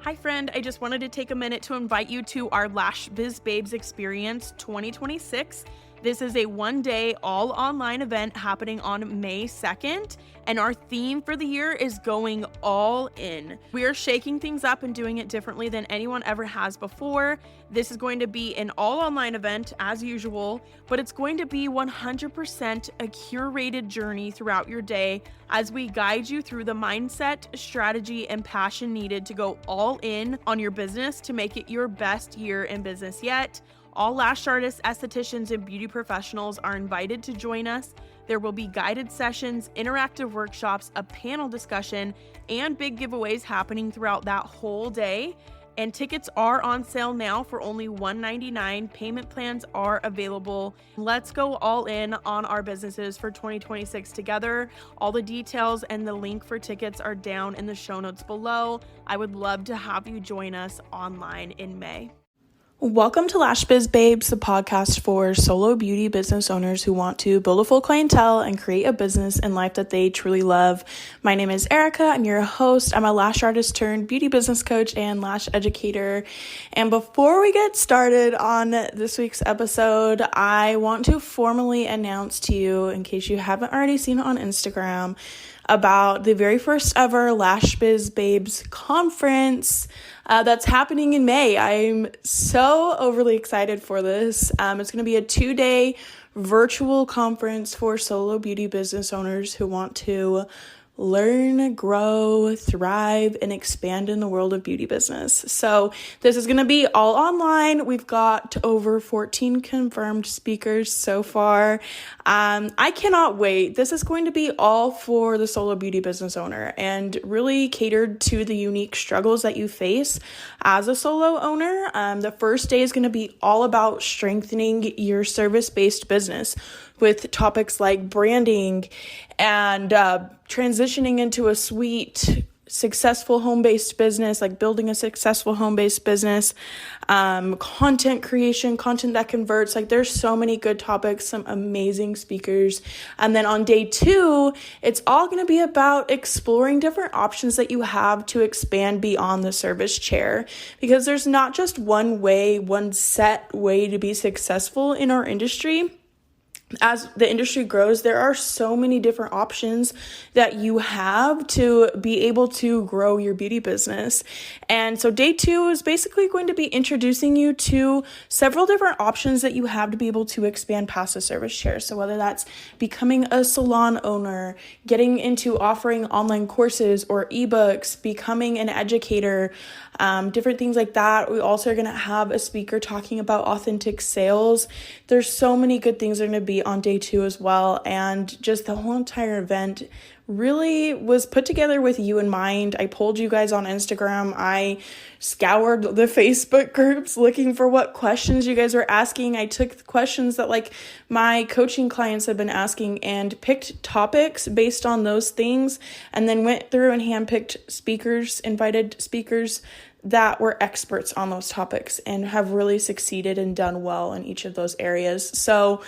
Hi friend, I just wanted to take a minute to invite you to our Lash Biz Babes Experience 2026. This is a one-day all online event happening on May 2nd, and our theme for the year is going all in. We are shaking things up and doing it differently than anyone ever has before. This is going to be an all online event as usual, but it's going to be 100% a curated journey throughout your day as we guide you through the mindset, strategy, and passion needed to go all in on your business to make it your best year in business yet. All lash artists, estheticians, and beauty professionals are invited to join us. There will be guided sessions, interactive workshops, a panel discussion, and big giveaways happening throughout that whole day. And tickets are on sale now for only $199. Payment plans are available. Let's go all in on our businesses for 2026 together. All the details and the link for tickets are down in the show notes below. I would love to have you join us online in May. Welcome to Lash Biz Babes, the podcast for solo beauty business owners who want to build a full clientele and create a business and life that they truly love. My name is Erica. I'm your host. I'm a lash artist turned beauty business coach and lash educator. And before we get started on this week's episode, I want to formally announce to you, in case you haven't already seen it on Instagram, about the very first ever Lash Biz Babes conference that's happening in May. I'm so overly excited for this. It's going to be a 2-day virtual conference for solo beauty business owners who want to learn, grow, thrive, and expand in the world of beauty business. So this is going to be all online. We've got over 14 confirmed speakers so far. I cannot wait. This is going to be all for the solo beauty business owner and really catered to the unique struggles that you face as a solo owner. The first day is going to be all about strengthening your service-based business with topics like branding and transitioning into a sweet, successful home-based business, like building a successful home-based business, content creation, content that converts. Like there's so many good topics, some amazing speakers. And then on day 2, it's all going to be about exploring different options that you have to expand beyond the service chair, because there's not just one way, one set way to be successful in our industry. As the industry grows, there are so many different options that you have to be able to grow your beauty business. And so day 2 is basically going to be introducing you to several different options that you have to be able to expand past the service chair. So whether that's becoming a salon owner, getting into offering online courses or ebooks, becoming an educator, different things like that. We also are going to have a speaker talking about authentic sales. There's so many good things that are going to be on day 2 as well. And just the whole entire event really was put together with you in mind. I polled you guys on Instagram. I scoured the Facebook groups looking for what questions you guys were asking. I took the questions that like my coaching clients have been asking and picked topics based on those things, and then went through and handpicked speakers, invited speakers that were experts on those topics and have really succeeded and done well in each of those areas. So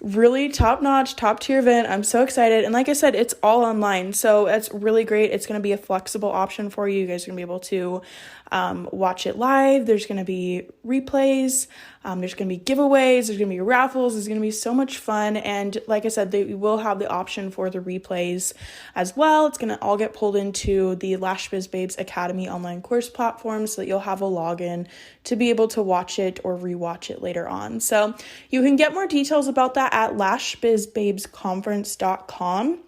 really top-notch, top-tier event. I'm so excited. And like I said, it's all online. So it's really great. It's going to be a flexible option for you. You guys are going to be able to watch it live. There's going to be replays. There's going to be giveaways. There's going to be raffles. It's going to be so much fun. And like I said, we will have the option for the replays as well. It's going to all get pulled into the Lash Biz Babes Academy online course platform so that you'll have a login to be able to watch it or rewatch it later on. So you can get more details about that at lashbizbabesconference.com.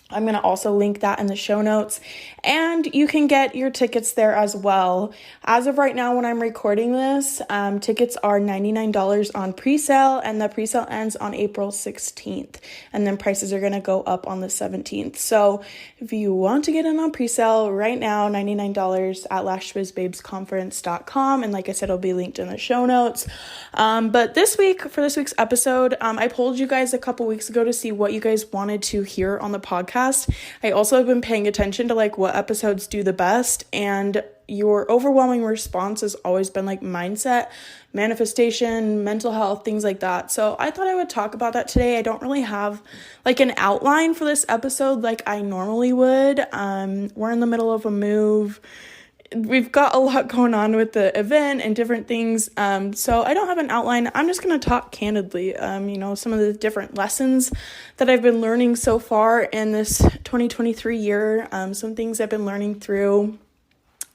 I'm going to also link that in the show notes, and you can get your tickets there as well. As of right now, when I'm recording this, tickets are $99 on pre-sale, and the pre-sale ends on April 16th, and then prices are going to go up on the 17th. So if you want to get in on pre-sale right now, $99 at lashbizbabesconference.com, and like I said, it'll be linked in the show notes. But this week, for this week's episode, I polled you guys a couple weeks ago to see what you guys wanted to hear on the podcast. I also have been paying attention to like what episodes do the best, and your overwhelming response has always been like mindset, manifestation, mental health, things like that. So I thought I would talk about that today. I don't really have like an outline for this episode like I normally would. We're in the middle of a move. we've got a lot going on with the event and different things. So I don't have an outline. I'm just going to talk candidly, some of the different lessons that I've been learning so far in this 2023 year, some things I've been learning through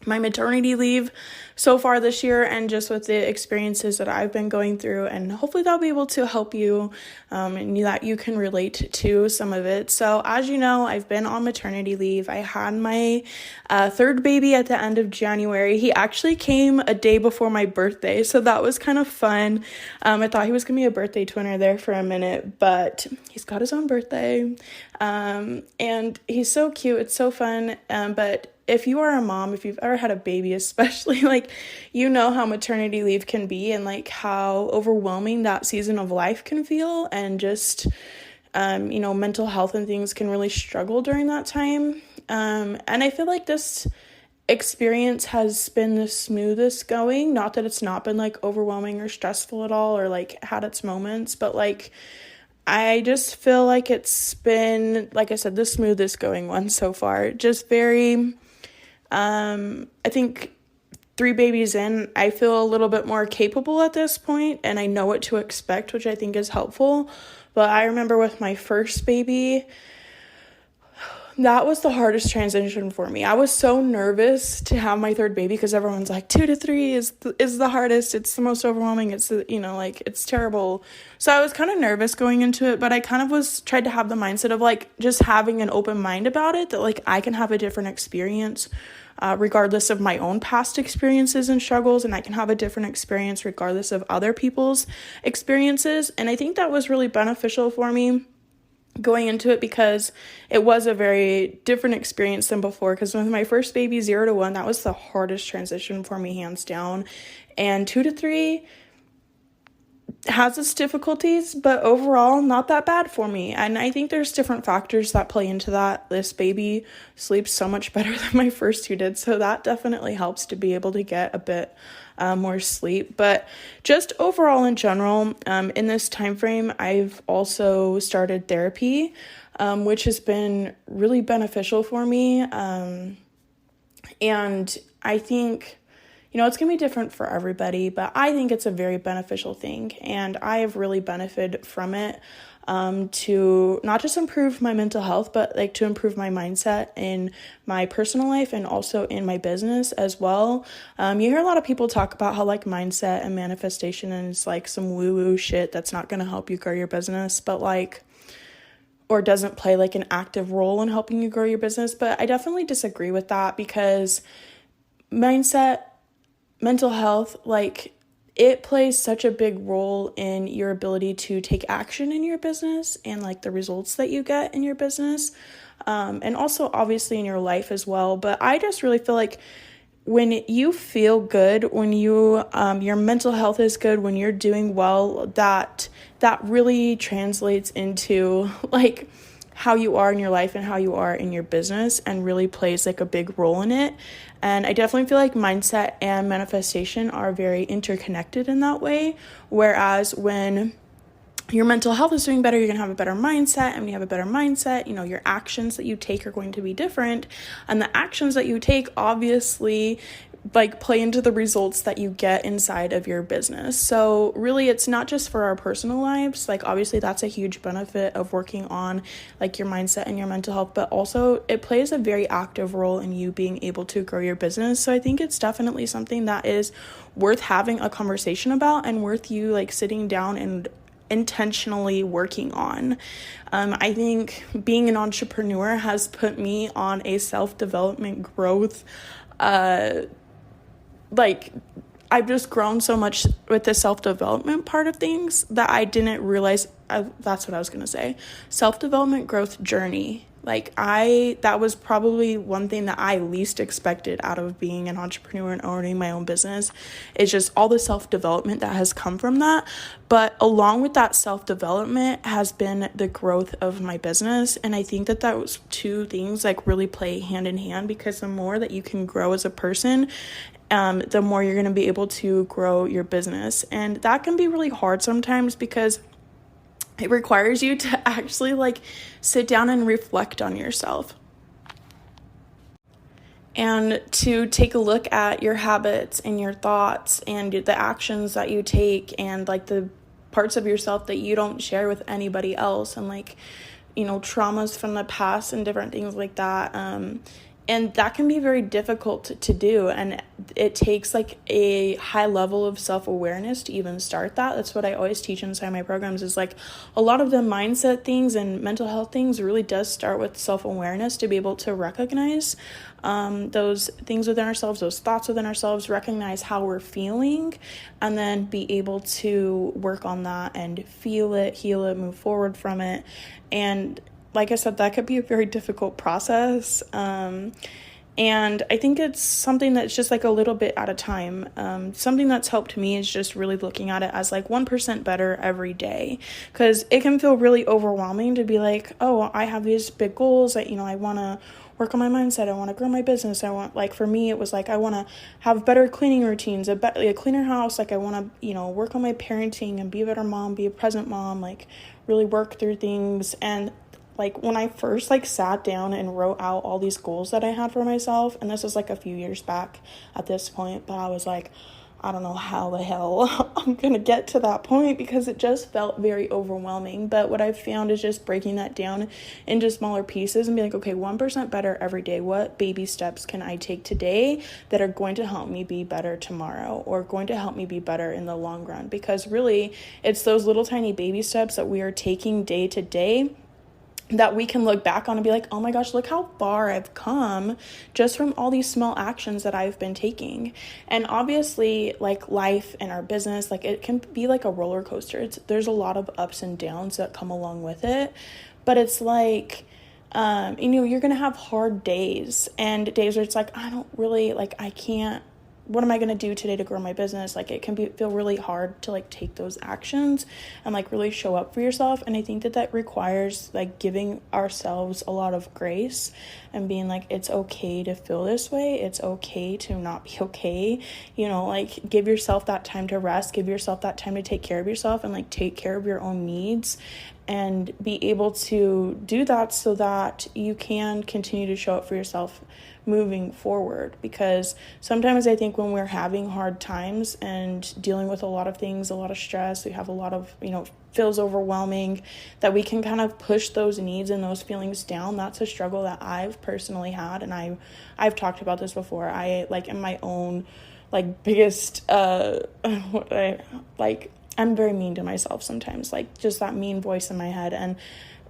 my maternity leave so far this year, and just with the experiences that I've been going through, and hopefully that'll be able to help you and that you can relate to some of it. So as you know, I've been on maternity leave. I had my third baby at the end of January. He actually came a day before my birthday, so that was kind of fun. I thought he was gonna be a birthday twinner there for a minute, but he's got his own birthday, and he's so cute. It's so fun, but if you are a mom, if you've ever had a baby, especially, how maternity leave can be, and how overwhelming that season of life can feel, and just, mental health and things can really struggle during that time. And I feel like this experience has been the smoothest going. Not that it's not been overwhelming or stressful at all, or had its moments, but I just feel like it's been, like I said, the smoothest going one so far. Just very, I think 3 babies in, I feel a little bit more capable at this point, and I know what to expect, which I think is helpful. But I remember with my first baby, that was the hardest transition for me. I was so nervous to have my third baby, because everyone's like 2 to 3 is the hardest. It's the most overwhelming. It's it's terrible. So I was kind of nervous going into it, but I kind of tried to have the mindset of just having an open mind about it, that I can have a different experience regardless of my own past experiences and struggles, and I can have a different experience regardless of other people's experiences. And I think that was really beneficial for me going into it, because it was a very different experience than before. Because with my first baby, 0 to 1, that was the hardest transition for me, hands down. And 2 to 3 has its difficulties, but overall not that bad for me. And I think there's different factors that play into that. This baby sleeps so much better than my first 2 did, so that definitely helps to be able to get a bit more sleep. But just overall in general, in this time frame, I've also started therapy, which has been really beneficial for me. And I think it's going to be different for everybody, but I think it's a very beneficial thing, and I have really benefited from it to not just improve my mental health, but to improve my mindset in my personal life and also in my business as well. You hear a lot of people talk about how mindset and manifestation is some woo-woo shit that's not going to help you grow your business, but or doesn't play an active role in helping you grow your business. But I definitely disagree with that, because mindset, mental health, it plays such a big role in your ability to take action in your business and the results that you get in your business, and also obviously in your life as well. But I just really feel when you feel good, when you your mental health is good, when you're doing well, that really translates into how you are in your life and how you are in your business, and really plays a big role in it. And I definitely feel mindset and manifestation are very interconnected in that way. Whereas when your mental health is doing better, you're going to have a better mindset. And when you have a better mindset, your actions that you take are going to be different. And the actions that you take obviously play into the results that you get inside of your business. So really, it's not just for our personal lives. Obviously that's a huge benefit of working on your mindset and your mental health, but also it plays a very active role in you being able to grow your business. So I think it's definitely something that is worth having a conversation about, and worth you sitting down and intentionally working on. I think being an entrepreneur has put me on a self-development growth I've just grown so much with the self-development part of things that I didn't realize. That's what I was going to say. Self-development growth journey. That was probably one thing that I least expected out of being an entrepreneur and owning my own business. It's just all the self-development that has come from that. But along with that self-development has been the growth of my business. And I think that those 2 things really play hand in hand, because the more that you can grow as a person, the more you're going to be able to grow your business. And that can be really hard sometimes, because it requires you to actually sit down and reflect on yourself. and to take a look at your habits and your thoughts and the actions that you take and like the parts of yourself that you don't share with anybody else, and like, you know, traumas from the past and different things like that. And that can be very difficult to do, and it takes like a high level of self-awareness to even start that. That's what I always teach inside my programs, is like a lot of the mindset things and mental health things really does start with self-awareness, to be able to recognize those things within ourselves, those thoughts within ourselves, recognize how we're feeling, and then be able to work on that and feel it, heal it, move forward from it. And like I said, that could be a very difficult process. And I think it's something that's just like a little bit at a time. Something that's helped me is just really looking at it as like 1% better every day, because it can feel really overwhelming to be like, oh, I have these big goals that, you know, I want to work on my mindset, I want to grow my business, I want, like, for me it was like I want to have better cleaning routines, a cleaner house, like I want to, you know, work on my parenting and be a better mom, be a present mom, like really work through things. And like when I first like sat down and wrote out all these goals that I had for myself, and this was like a few years back at this point, but I was like, I don't know how the hell I'm going to get to that point, because it just felt very overwhelming. But what I've found is just breaking that down into smaller pieces and be like, okay, 1% better every day. What baby steps can I take today that are going to help me be better tomorrow, or going to help me be better in the long run? Because really, it's those little tiny baby steps that we are taking day to day that we can look back on and be like, oh my gosh, look how far I've come just from all these small actions that I've been taking. And obviously, like life and our business, like it can be like a roller coaster. There's a lot of ups and downs that come along with it. But it's like, you know, you're going to have hard days, and days where it's like, I don't really, like, I can't, what am I going to do today to grow my business? Like it can feel really hard to like take those actions and like really show up for yourself. And I think that requires like giving ourselves a lot of grace and being like, it's okay to feel this way. It's okay to not be okay. You know, like give yourself that time to rest, give yourself that time to take care of yourself and like take care of your own needs, and be able to do that so that you can continue to show up for yourself moving forward. Because sometimes I think when we're having hard times and dealing with a lot of things, a lot of stress, we have a lot of, you know, feels overwhelming, that we can kind of push those needs and those feelings down. That's a struggle that I've personally had, and I've talked about this before. I like in my own like biggest I'm very mean to myself sometimes, like just that mean voice in my head. And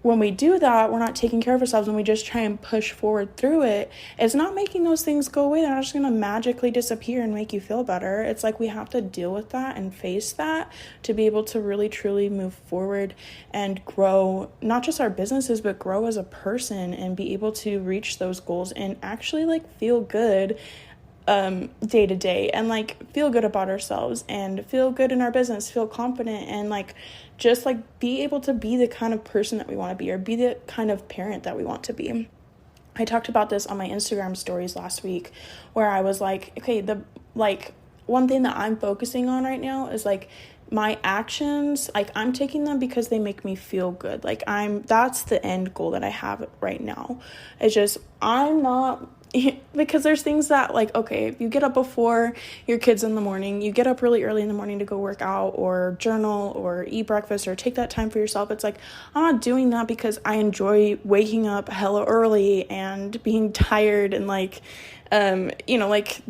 when we do that, we're not taking care of ourselves, and we just try and push forward through it. It's not making those things go away. They're not just going to magically disappear and make you feel better. It's like we have to deal with that and face that to be able to really, truly move forward and grow, not just our businesses, but grow as a person and be able to reach those goals and actually like feel good day to day, and like feel good about ourselves and feel good in our business, feel confident, and like just like be able to be the kind of person that we want to be, or be the kind of parent that we want to be. I talked about this on my Instagram stories last week, where I was like, okay, the like one thing that I'm focusing on right now is like my actions, like I'm taking them because they make me feel good. Like that's the end goal that I have right now. It's just, I'm not, because there's things that like, okay, if you get up before your kids in the morning, you get up really early in the morning to go work out or journal or eat breakfast or take that time for yourself. It's like, I'm not doing that because I enjoy waking up hella early and being tired and like, you know, like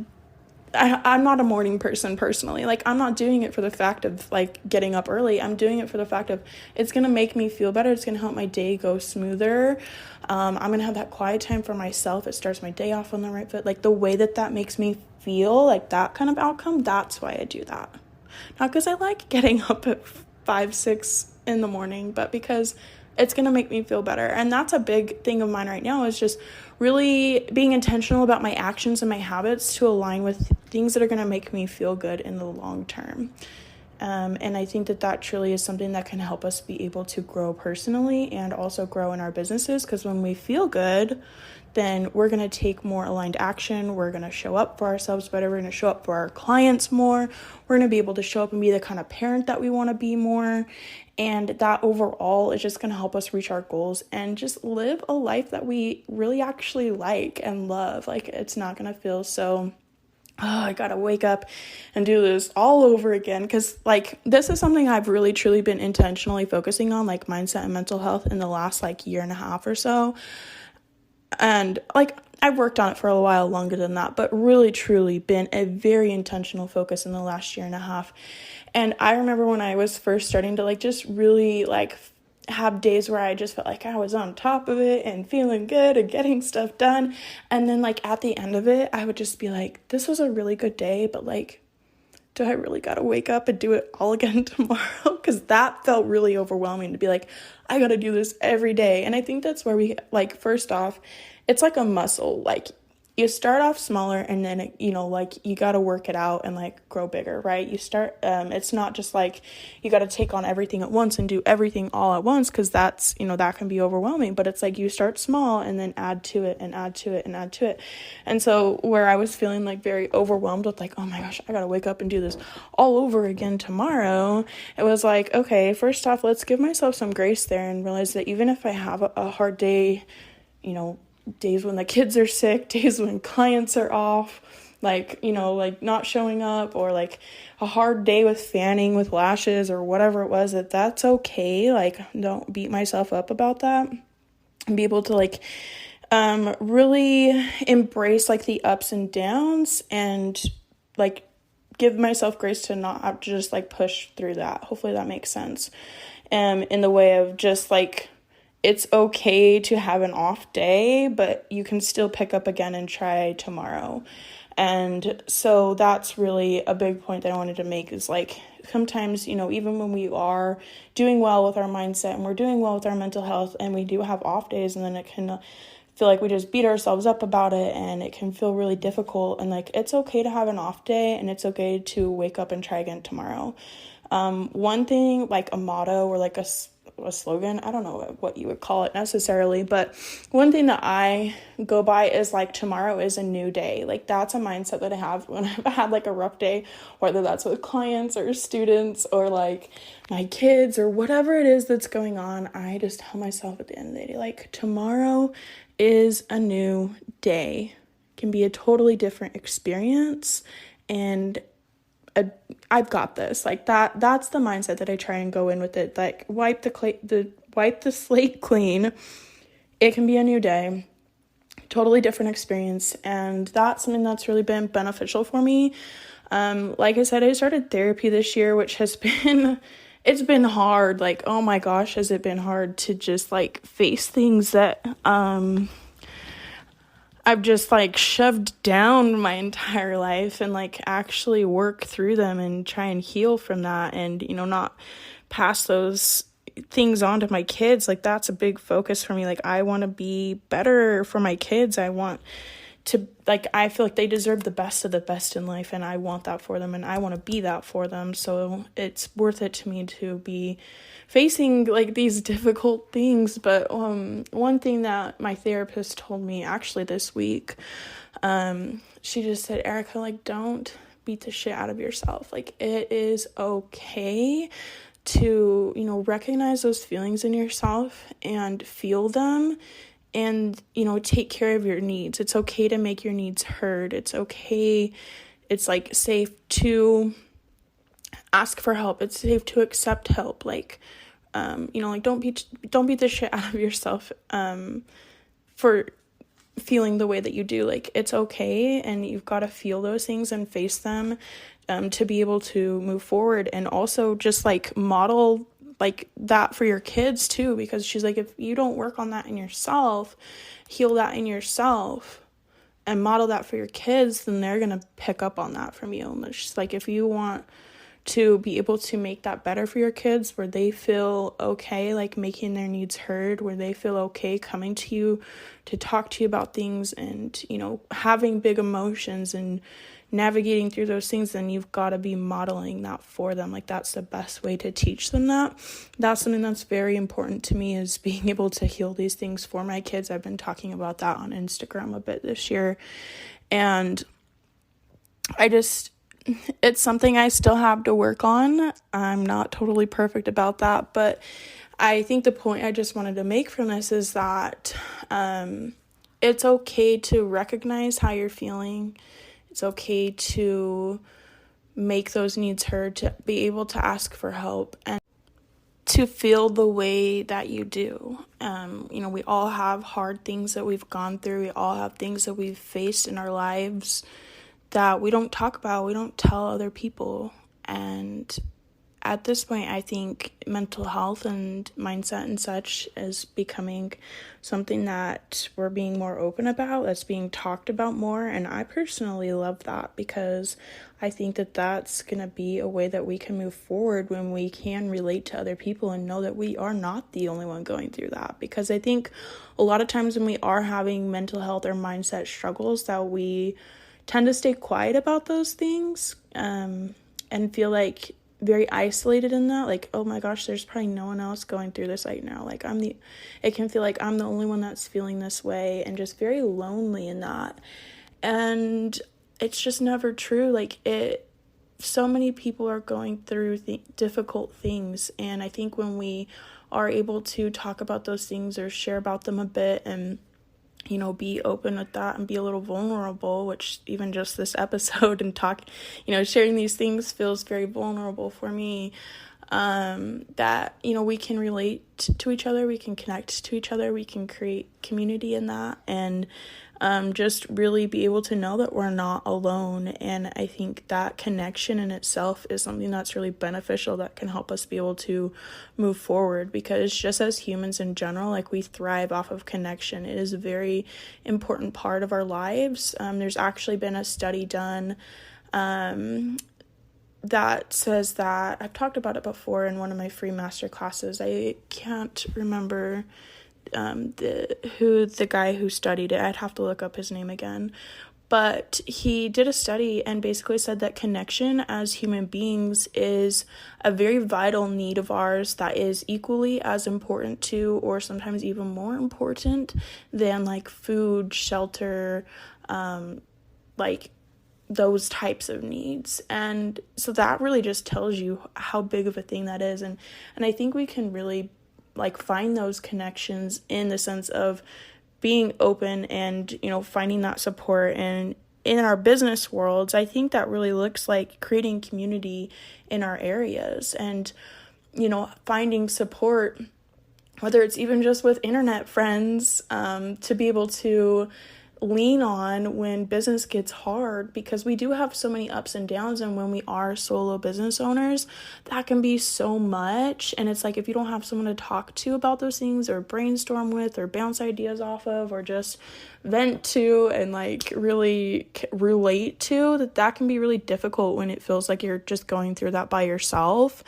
I'm not a morning person personally. Like I'm not doing it for the fact of like getting up early. I'm doing it for the fact of it's going to make me feel better. It's going to help my day go smoother. I'm going to have that quiet time for myself. It starts my day off on the right foot. Like the way that makes me feel, like that kind of outcome, that's why I do that. Not because I like getting up at 5-6 in the morning, but because it's going to make me feel better. And that's a big thing of mine right now, is just really being intentional about my actions and my habits to align with things that are going to make me feel good in the long term. And I think that truly is something that can help us be able to grow personally and also grow in our businesses, because when we feel good, then we're going to take more aligned action. We're going to show up for ourselves better. We're going to show up for our clients more. We're going to be able to show up and be the kind of parent that we want to be more. And that overall is just going to help us reach our goals and just live a life that we really actually like and love. Like, it's not going to feel so, oh, I gotta wake up and do this all over again. Because, like, this is something I've really truly been intentionally focusing on, like mindset and mental health, in the last like year and a half or so. And like, I've worked on it for a while longer than that, but really truly been a very intentional focus in the last year and a half. And I remember when I was first starting to like just really like have days where I just felt like I was on top of it and feeling good and getting stuff done. And then like at the end of it, I would just be like, this was a really good day, but like, do I really gotta wake up and do it all again tomorrow? Because that felt really overwhelming to be like, I gotta do this every day. And I think that's where we, like, first off, it's like a muscle. Like, you start off smaller and then, like, you got to work it out and like grow bigger, right? You start, it's not just like you got to take on everything at once and do everything all at once, because that's, that can be overwhelming. But it's like you start small and then add to it and add to it and add to it. And so where I was feeling like very overwhelmed with like, oh my gosh, I got to wake up and do this all over again tomorrow, it was like, okay, first off, let's give myself some grace there and realize that even if I have a hard day, days when the kids are sick, days when clients are off, like, like not showing up, or like a hard day with fanning with lashes or whatever it was, that's okay. Like, don't beat myself up about that, and be able to like really embrace like the ups and downs, and like give myself grace to not have to just like push through that. Hopefully that makes sense. In the way of just like, it's okay to have an off day, but you can still pick up again and try tomorrow. And so that's really a big point that I wanted to make, is like, sometimes, even when we are doing well with our mindset and we're doing well with our mental health, and we do have off days, and then it can feel like we just beat ourselves up about it, and it can feel really difficult. And like, it's okay to have an off day, and it's okay to wake up and try again tomorrow. One thing, like a motto or like a slogan, I don't know what you would call it necessarily, but one thing that I go by is like, tomorrow is a new day. Like, that's a mindset that I have when I've had like a rough day, whether that's with clients or students or like my kids or whatever it is that's going on. I just tell myself at the end of the day, like, tomorrow is a new day. It can be a totally different experience, and I've got this. Like, that's the mindset that I try and go in with it. Like, wipe the slate clean. It can be a new day, totally different experience, and that's something that's really been beneficial for me. Like I said, I started therapy this year, which has been, it's been hard. Like, oh my gosh, has it been hard to just like face things that I've just like shoved down my entire life, and like actually work through them and try and heal from that, and not pass those things on to my kids. Like, that's a big focus for me. Like, I want to be better for my kids. I want to, like, I feel like they deserve the best of the best in life, and I want that for them, and I want to be that for them. So it's worth it to me to be facing like these difficult things. But one thing that my therapist told me actually this week, she just said, Erica, like, don't beat the shit out of yourself. Like, it is okay to recognize those feelings in yourself and feel them, and take care of your needs. It's okay to make your needs heard. It's okay, it's like safe to ask for help. It's safe to accept help. Like, like, don't beat the shit out of yourself for feeling the way that you do. Like, it's okay, and you've got to feel those things and face them to be able to move forward. And also just like model like that for your kids too, because she's like, if you don't work on that in yourself, heal that in yourself, and model that for your kids, then they're gonna pick up on that from you. And it's just like, if you want to be able to make that better for your kids, where they feel okay, like making their needs heard, where they feel okay coming to you to talk to you about things, and having big emotions, and navigating through those things, then you've got to be modeling that for them. Like, that's the best way to teach them that. That's something that's very important to me, is being able to heal these things for my kids. I've been talking about that on Instagram a bit this year. And it's something I still have to work on. I'm not totally perfect about that, but I think the point I just wanted to make from this is that it's okay to recognize how you're feeling. It's okay to make those needs heard, to be able to ask for help, and to feel the way that you do. We all have hard things that we've gone through. We all have things that we've faced in our lives that we don't talk about, we don't tell other people. And at this point, I think mental health and mindset and such is becoming something that we're being more open about, that's being talked about more. And I personally love that, because I think that that's going to be a way that we can move forward when we can relate to other people and know that we are not the only one going through that. Because I think a lot of times when we are having mental health or mindset struggles, that we tend to stay quiet about those things and feel like very isolated in that, like, oh my gosh, there's probably no one else going through this right now, like it can feel like I'm the only one that's feeling this way, and just very lonely in that. And it's just never true. Like, so many people are going through difficult things, and I think when we are able to talk about those things or share about them a bit, and be open with that and be a little vulnerable, which even just this episode and sharing these things feels very vulnerable for me, that, we can relate to each other, we can connect to each other, we can create community in that, and just really be able to know that we're not alone. And I think that connection in itself is something that's really beneficial, that can help us be able to move forward, because just as humans in general, like, we thrive off of connection. It is a very important part of our lives. There's actually been a study done that says that, I've talked about it before in one of my free master classes. I can't remember the guy who studied it. I'd have to look up his name again, but he did a study and basically said that connection as human beings is a very vital need of ours, that is equally as important to, or sometimes even more important than, like, food, shelter, like those types of needs. And so that really just tells you how big of a thing that is. And I think we can really, like, find those connections in the sense of being open and, finding that support. And in our business worlds, I think that really looks like creating community in our areas and, finding support, whether it's even just with internet friends, to be able to lean on when business gets hard, because we do have so many ups and downs, and when we are solo business owners, that can be so much. And it's like, if you don't have someone to talk to about those things, or brainstorm with, or bounce ideas off of, or just vent to and, like, really relate to, that can be really difficult when it feels like you're just going through that by yourself.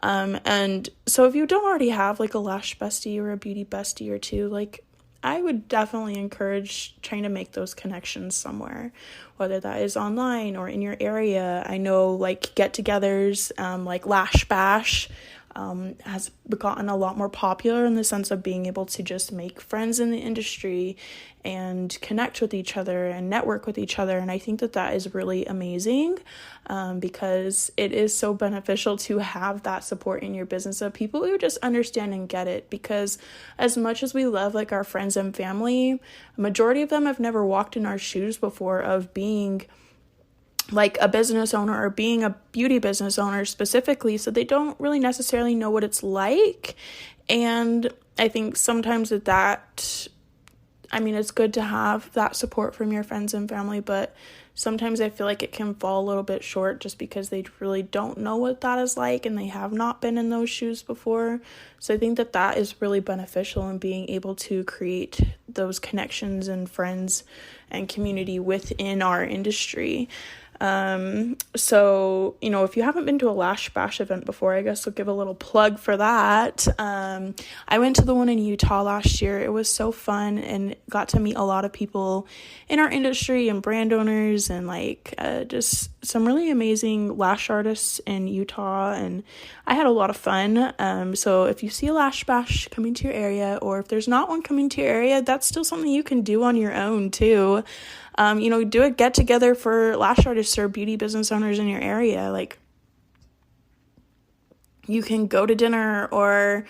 And so if you don't already have, like, a lash bestie or a beauty bestie or two, like, I would definitely encourage trying to make those connections somewhere, whether that is online or in your area. I know, like, get-togethers, like Lash Bash, has gotten a lot more popular in the sense of being able to just make friends in the industry and connect with each other and network with each other. And I think that is really amazing, because it is so beneficial to have that support in your business of people who just understand and get it. Because as much as we love, like, our friends and family, a majority of them have never walked in our shoes before of being, like, a business owner or being a beauty business owner specifically, so they don't really necessarily know what it's like. And I think sometimes it's good to have that support from your friends and family, but sometimes I feel like it can fall a little bit short just because they really don't know what that is like and they have not been in those shoes before. So I think that is really beneficial in being able to create those connections and friends and community within our industry. So, if you haven't been to a Lash Bash event before, I guess I'll give a little plug for that. I went to the one in Utah last year. It was so fun and got to meet a lot of people in our industry and brand owners and just some really amazing lash artists in Utah, and I had a lot of fun. So if you see a Lash Bash coming to your area, or if there's not one coming to your area, that's still something you can do on your own too. Do a get together for lash artists or beauty business owners in your area. You can go to dinner or,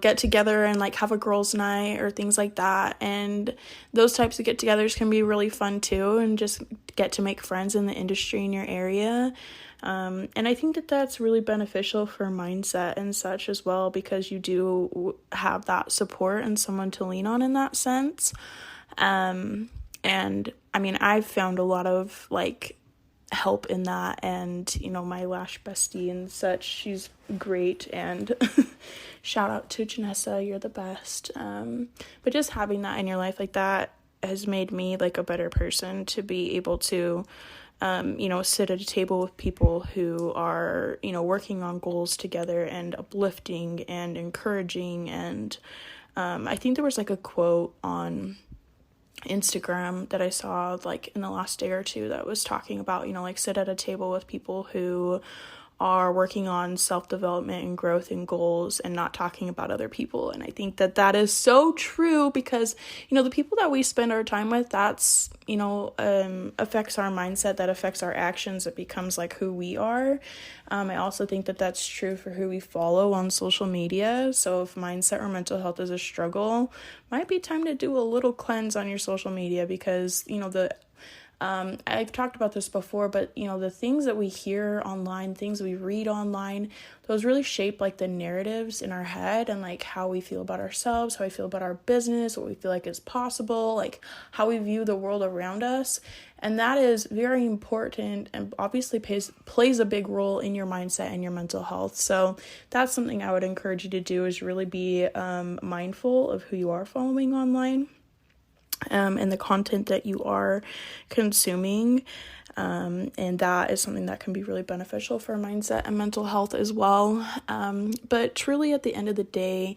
get together and have a girls' night or things like that. And those types of get-togethers can be really fun too, and just get to make friends in the industry in your area. And I think that that's really beneficial for mindset and such as well, because you do have that support and someone to lean on in that sense. And I've found a lot of help in that, and my lash bestie and such, she's great, and shout out to Janessa, you're the best. But just having that in your life that has made me a better person to be able to sit at a table with people who are working on goals together and uplifting and encouraging. And I think there was a quote on Instagram that I saw in the last day or two that was talking about sit at a table with people who are working on self-development and growth and goals, and not talking about other people. And I think that that is so true, because the people that we spend our time with, that's affects our mindset, that affects our actions. It becomes who we are. I also think that that's true for who we follow on social media. So if mindset or mental health is a struggle, might be time to do a little cleanse on your social media, because I've talked about this before, but the things that we hear online, things we read online, those really shape the narratives in our head, and how we feel about ourselves, how we feel about our business, what we feel is possible, how we view the world around us. And that is very important, and obviously plays a big role in your mindset and your mental health. So that's something I would encourage you to do, is really be mindful of who you are following online. And the content that you are consuming. And that is something that can be really beneficial for mindset and mental health as well. But truly at the end of the day,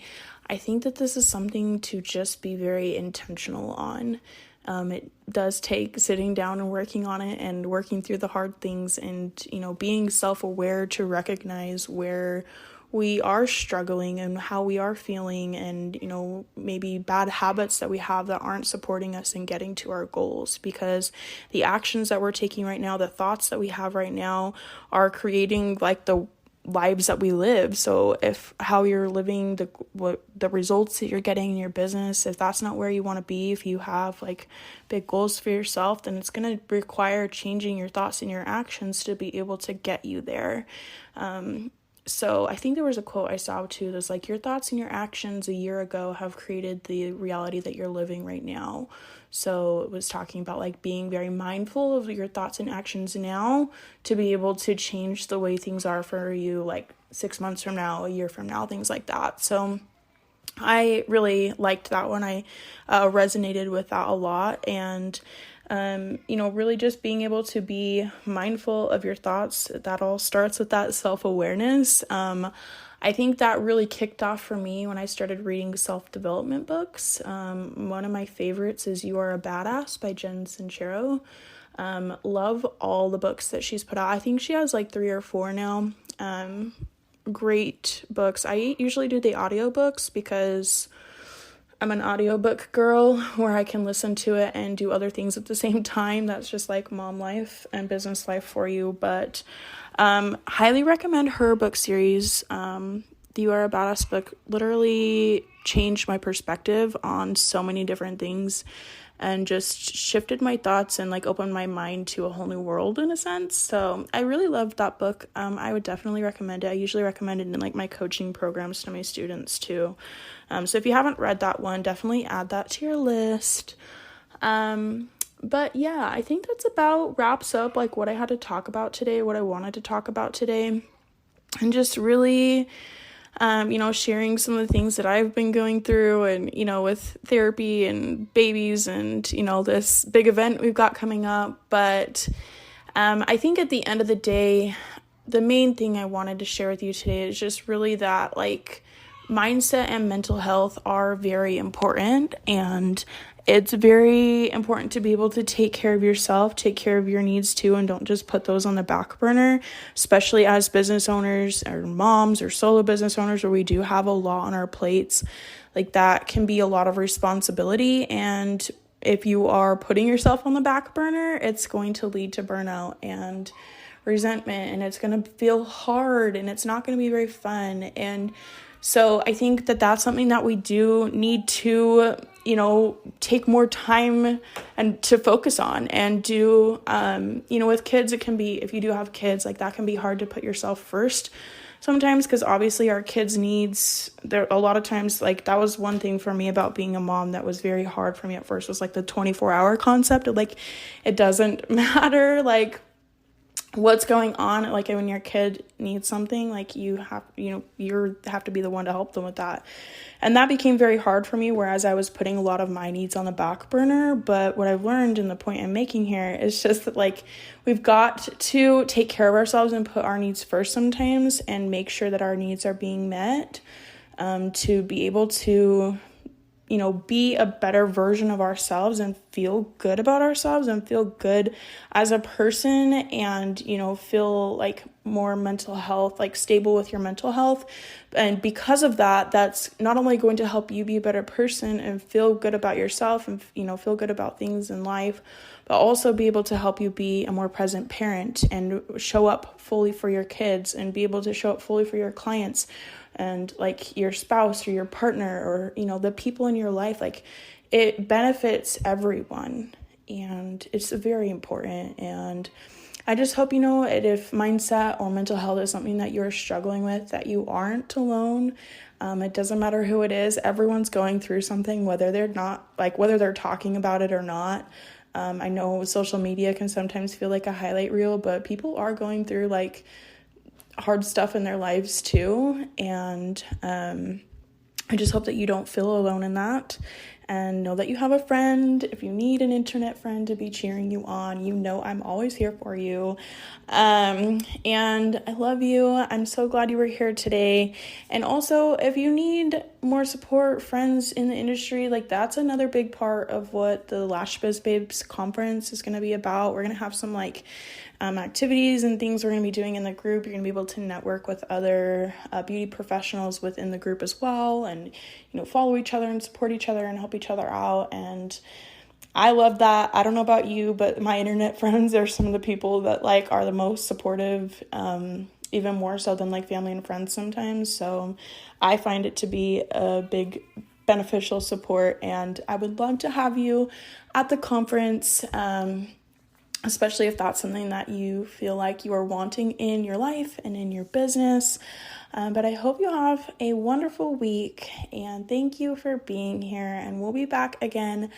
I think that this is something to just be very intentional on. It does take sitting down and working on it, and working through the hard things, and, being self-aware to recognize where we are struggling and how we are feeling, and maybe bad habits that we have that aren't supporting us in getting to our goals, because the actions that we're taking right now, the thoughts that we have right now, are creating the lives that we live. So if how you're living, the results that you're getting in your business, if that's not where you want to be, if you have big goals for yourself, then it's going to require changing your thoughts and your actions to be able to get you there. So I think there was a quote I saw too that's your thoughts and your actions a year ago have created the reality that you're living right now. So it was talking about being very mindful of your thoughts and actions now to be able to change the way things are for you 6 months from now, a year from now, things like that. So I really liked that one. I resonated with that a lot. And really just being able to be mindful of your thoughts, that all starts with that self-awareness. I think that really kicked off for me when I started reading self-development books. One of my favorites is You Are a Badass by Jen Sincero. Love all the books that she's put out. I think she has 3 or 4 now. Great books. I usually do the audiobooks because I'm an audiobook girl, where I can listen to it and do other things at the same time. That's just mom life and business life for you. But highly recommend her book series. The You Are a Badass book literally changed my perspective on so many different things, and just shifted my thoughts and opened my mind to a whole new world in a sense. So I really loved that book. I would definitely recommend it. I usually recommend it in my coaching programs to my students too. So if you haven't read that one, definitely add that to your list. But yeah, I think that's about wraps up what I had to talk about today, what I wanted to talk about today, and just really sharing some of the things that I've been going through, and, with therapy and babies and, this big event we've got coming up. But I think at the end of the day, the main thing I wanted to share with you today is just really that like mindset and mental health are very important, and it's very important to be able to take care of yourself, take care of your needs too, and don't just put those on the back burner, especially as business owners or moms or solo business owners where we do have a lot on our plates. Like that can be a lot of responsibility, and if you are putting yourself on the back burner, it's going to lead to burnout and resentment, and it's going to feel hard, and it's not going to be very fun. And so I think that that's something that we do need to, take more time and to focus on and do, with kids, it can be, if you do have kids, like that can be hard to put yourself first sometimes, because obviously our kids' needs, there a lot of times, like that was one thing for me about being a mom that was very hard for me at first, was like the 24-hour concept of like, it doesn't matter like what's going on, like when your kid needs something, like you have to be the one to help them with that. And that became very hard for me, whereas I was putting a lot of my needs on the back burner. But what I've learned, and the point I'm making here, is just that like we've got to take care of ourselves and put our needs first sometimes, and make sure that our needs are being met, to be able to be a better version of ourselves and feel good about ourselves and feel good as a person, and, feel like more mental health, like stable with your mental health. And because of that, that's not only going to help you be a better person and feel good about yourself and, feel good about things in life, but also be able to help you be a more present parent and show up fully for your kids and be able to show up fully for your clients and like your spouse or your partner or, the people in your life. Like it benefits everyone, and it's very important. And I just hope, if mindset or mental health is something that you're struggling with, that you aren't alone. It doesn't matter who it is. Everyone's going through something, whether they're talking about it or not. I know social media can sometimes feel like a highlight reel, but people are going through like hard stuff in their lives too. And I just hope that you don't feel alone in that, and know that you have a friend. If you need an internet friend to be cheering you on, I'm always here for you. And I love you. I'm so glad you were here today. And also, if you need more support, friends in the industry, like that's another big part of what the Lash Biz Babes conference is going to be about. We're going to have some activities and things we're going to be doing in the group. You're going to be able to network with other beauty professionals within the group as well, and follow each other and support each other and help each other out. And I love that. I don't know about you, but my internet friends are some of the people that are the most supportive, even more so than family and friends sometimes. So I find it to be a big beneficial support, and I would love to have you at the conference, especially if that's something that you feel like you are wanting in your life and in your business. But I hope you have a wonderful week, and thank you for being here. And we'll be back again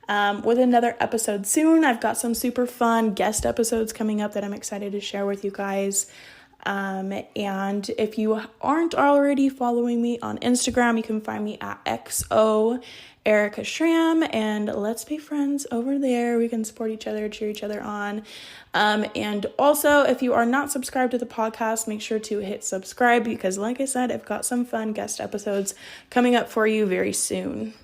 with another episode soon. I've got some super fun guest episodes coming up that I'm excited to share with you guys. And if you aren't already following me on Instagram, you can find me at XO Erica Schramm, and let's be friends over there. We can support each other, cheer each other on. And also, if you are not subscribed to the podcast, make sure to hit subscribe, because like I said, I've got some fun guest episodes coming up for you very soon.